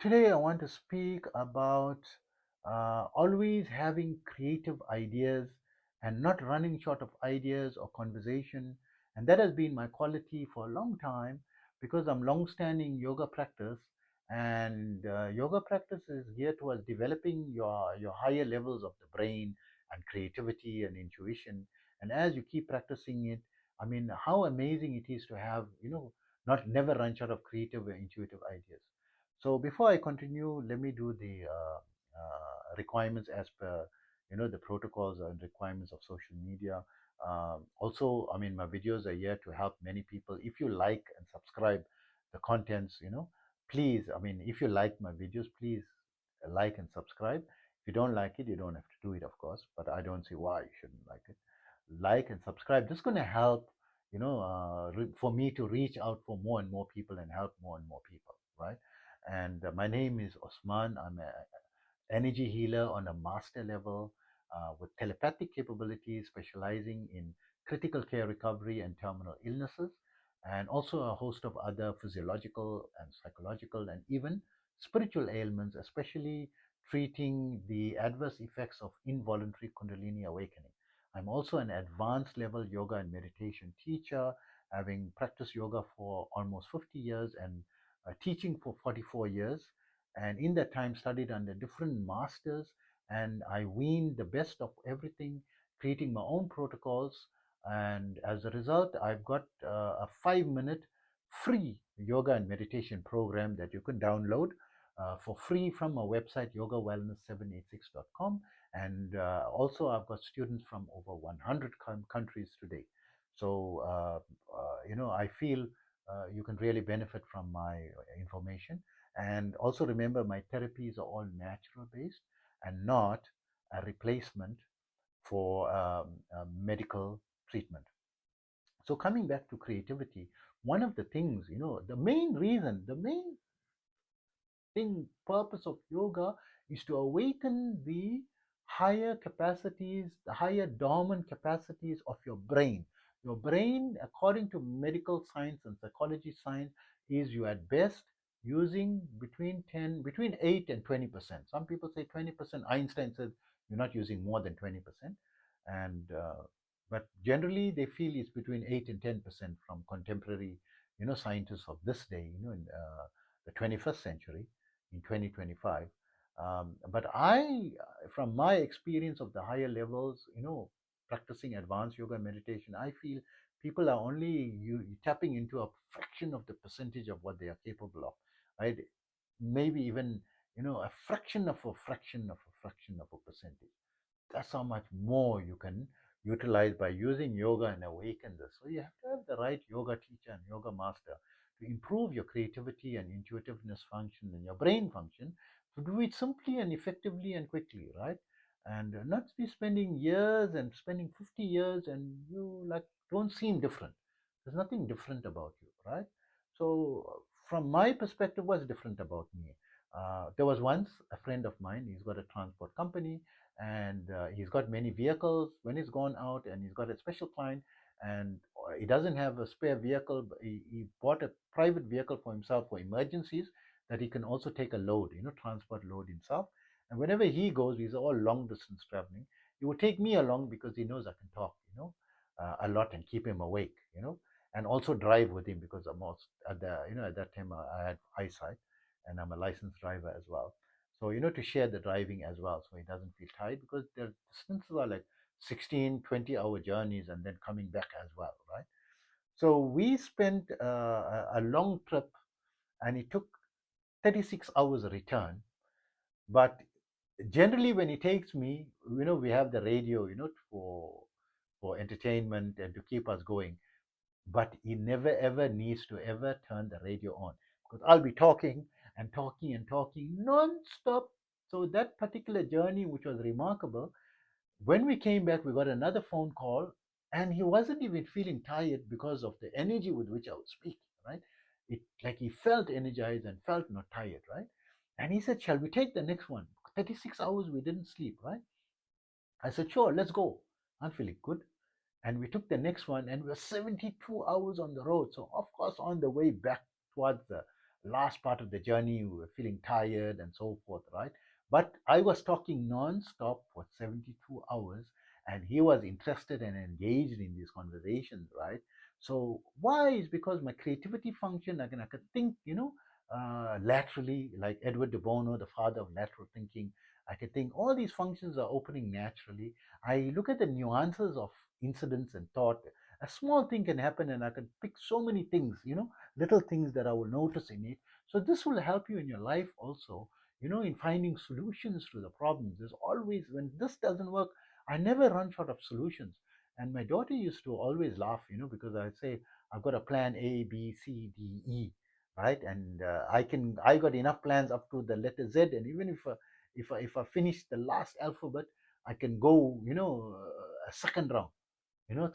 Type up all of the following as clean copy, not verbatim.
Today, I want to speak about always having creative ideas and not running short of ideas or conversation. And that has been my quality for a long time because I'm long-standing yoga practice, and yoga practice is geared towards developing your higher levels of the brain and creativity and intuition. And as you keep practicing it, I mean, how amazing it is to have, not never run short of creative and intuitive ideas. So before I continue, let me do the requirements as per the protocols and requirements of social media. Also, I mean, my videos are here to help many people. If you like and subscribe the contents, please. I mean, if you like my videos, please like and subscribe. If you don't like it, you don't have to do it, of course. But I don't see why you shouldn't like it. Like and subscribe. This is going to help, for me to reach out for more and more people and help more and more people, right? And my name is Osman. I'm an energy healer on a master level with telepathic capabilities, specializing in critical care recovery and terminal illnesses, and also a host of other physiological and psychological and even spiritual ailments, especially treating the adverse effects of involuntary Kundalini awakening. I'm also an advanced level yoga and meditation teacher, having practiced yoga for almost 50 years and teaching for 44 years, and in that time studied under different masters, and I weaned the best of everything, creating my own protocols. And as a result, I've got a 5-minute free yoga and meditation program that you can download for free from our website, yogawellness786.com. And also, I've got students from over 100 countries today. So, I feel you can really benefit from my information. And also remember, my therapies are all natural based and not a replacement for medical treatment. So, coming back to creativity, one of the things, the main thing, purpose of yoga is to awaken the higher capacities, the higher dormant capacities of your brain. Your brain, according to medical science and psychology science, is you at best using between 8 and 20%. Some people say 20%. Einstein said you're not using more than 20%. And but generally they feel it's between 8 and 10% from contemporary, scientists of this day, in the 21st century in 2025. But from my experience of the higher levels, practicing advanced yoga and meditation, I feel people are only tapping into a fraction of the percentage of what they are capable of, right? Maybe even, a fraction of a fraction of a fraction of a percentage. That's how much more you can utilize by using yoga and awaken this. So you have to have the right yoga teacher and yoga master to improve your creativity and intuitiveness function and your brain function, to do it simply and effectively and quickly, right? And not be spending years and spending 50 years and you like don't seem different. There's nothing different about you, right? So from my perspective, what's different about me? There was once a friend of mine. He's got a transport company, and he's got many vehicles when he's gone out, and he's got a special client, and he doesn't have a spare vehicle, but he bought a private vehicle for himself for emergencies, that he can also take a load, transport load himself. And whenever he goes, he's all long distance traveling, he would take me along because he knows I can talk, a lot, and keep him awake, and also drive with him because I'm also at that time I had eyesight, and I'm a licensed driver as well. So, to share the driving as well, so he doesn't feel tired, because the distances are like 16, 20-hour journeys and then coming back as well, right? So we spent a long trip, and it took 36 hours return. But generally, when he takes me, we have the radio, for entertainment and to keep us going. But he never ever needs to ever turn the radio on, because I'll be talking and talking and talking non-stop. So that particular journey, which was remarkable, when we came back, we got another phone call, and he wasn't even feeling tired because of the energy with which I was speaking, right? It like he felt energized and felt not tired, right? And he said, "Shall we take the next one? 36 hours we didn't sleep, right?" I said, "Sure, let's go. I'm feeling good." And we took the next one, and we were 72 hours on the road. So, of course, on the way back towards the last part of the journey, we were feeling tired and so forth, right? But I was talking non-stop for 72 hours, and he was interested and engaged in these conversations, right? So why is because my creativity function, I can think, laterally, like Edward de Bono, the father of lateral thinking. I can think all these functions are opening naturally. I look at the nuances of incidents and thought. A small thing can happen, and I can pick so many things, little things that I will notice in it. So this will help you in your life also, in finding solutions to the problems. There's always, when this doesn't work, I never run short of solutions. And my daughter used to always laugh, because I say, I've got a plan A, B, C, D, E, right? And I got enough plans up to the letter Z. And even if I finish the last alphabet, I can go, a second round,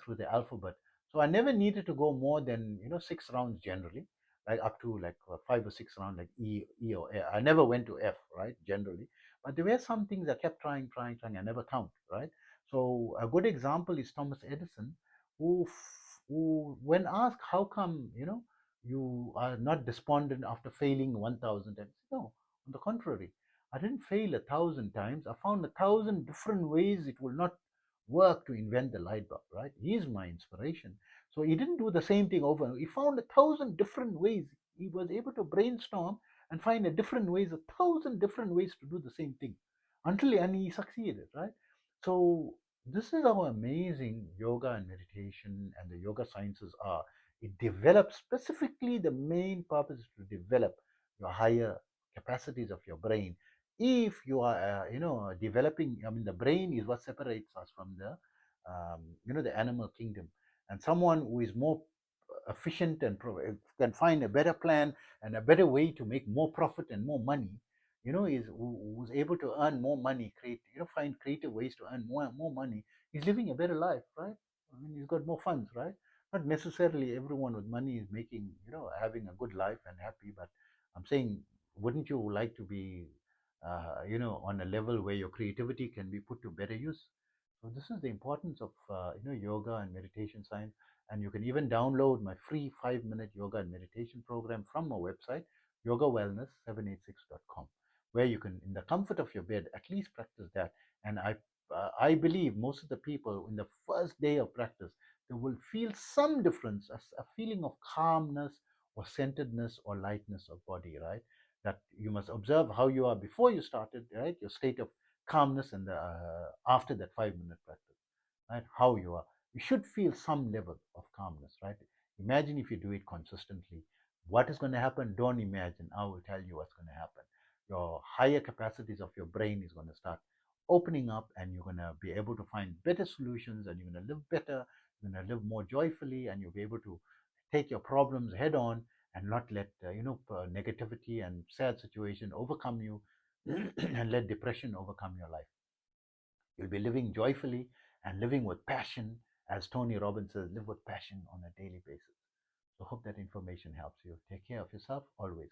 through the alphabet. So I never needed to go more than, 6 rounds generally, like up to like 5 or 6 rounds, like E or A. I never went to F, right, generally. But there were some things I kept trying, trying, trying. I never count, right? So a good example is Thomas Edison, who when asked how come, you are not despondent after failing 1,000 times. No, on the contrary, I didn't fail 1,000 times. I found 1,000 different ways it will not work to invent the light bulb, right? He's my inspiration. So he didn't do the same thing over. He found 1,000 different ways. He was able to brainstorm and find 1,000 different ways to do the same thing and he succeeded, right? So this is how amazing yoga and meditation and the yoga sciences are. It develops specifically, the main purpose is to develop your higher capacities of your brain. If you are developing, I mean, the brain is what separates us from the animal kingdom. And someone who is more efficient and can find a better plan and a better way to make more profit and more money, who's able to earn more money, find creative ways to earn more money. He's living a better life, right? I mean, he's got more funds, right? Not necessarily everyone with money is making, having a good life and happy, but I'm saying, wouldn't you like to be, on a level where your creativity can be put to better use? So this is the importance of, yoga and meditation science. And you can even download my free 5-minute yoga and meditation program from my website, yogawellness786.com, where you can, in the comfort of your bed, at least practice that. And I believe most of the people in the first day of practice, they will feel some difference, a feeling of calmness or centeredness or lightness of body, right? That you must observe how you are before you started, right? Your state of calmness and after that 5-minute practice, right? How you are. You should feel some level of calmness, right? Imagine if you do it consistently. What is going to happen? Don't imagine. I will tell you what's going to happen. Your higher capacities of your brain is going to start opening up, and you're going to be able to find better solutions, and you're going to live better. You're going to live more joyfully, and you'll be able to take your problems head on and not let negativity and sad situation overcome you and let depression overcome your life. You'll be living joyfully and living with passion. As Tony Robbins says, live with passion on a daily basis. So hope that information helps you. Take care of yourself always.